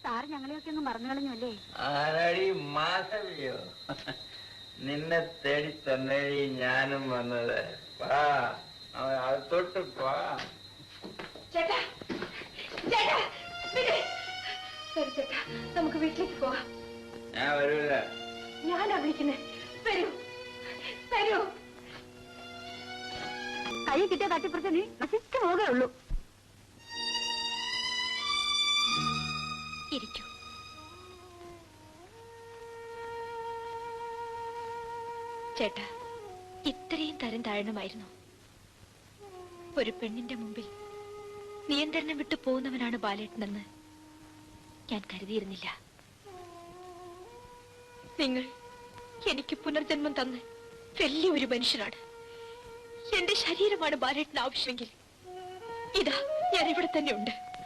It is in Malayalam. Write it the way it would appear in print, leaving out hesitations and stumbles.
സാറ് ഞങ്ങളെയൊക്കെ ഒന്ന് മറന്നു കളഞ്ഞല്ലേ? ആരാടി മാധവിയോ? നിന്നെ തേടി തന്നെ ഞാനും വന്നത്. തൊട്ട് പോ. ചേട്ടാ ചേട്ടാ ശരി ചേട്ടാ, നമുക്ക് വീട്ടിലേക്ക് പോവാം. ഞാൻ വരൂല. ഞാനാ വിളിക്കുന്നേ. വരൂ വരൂ. കൈ കിട്ടിയ തട്ടിപ്പുറത്ത് നീ നശിച്ചു പോകേ ഉള്ളൂ. ഇരിക്കൂ. ചേട്ടാ, ഇത്രയും തരം താഴണമായിരുന്നു. ഒരു പെണ്ണിന്റെ മുമ്പിൽ നിയന്ത്രണം വിട്ടു പോകുന്നവനാണ് ബാലേട്ടനെന്ന് ഞാൻ കരുതിയിരുന്നില്ല. നിങ്ങൾ എനിക്ക് പുനർജന്മം തന്ന് വലിയൊരു മനുഷ്യനാണ്. എന്റെ ശരീരമാണ് ബാലേട്ടന് ആവശ്യമെങ്കിൽ ഇതാ ഞാൻ ഇവിടെ തന്നെ ഉണ്ട്.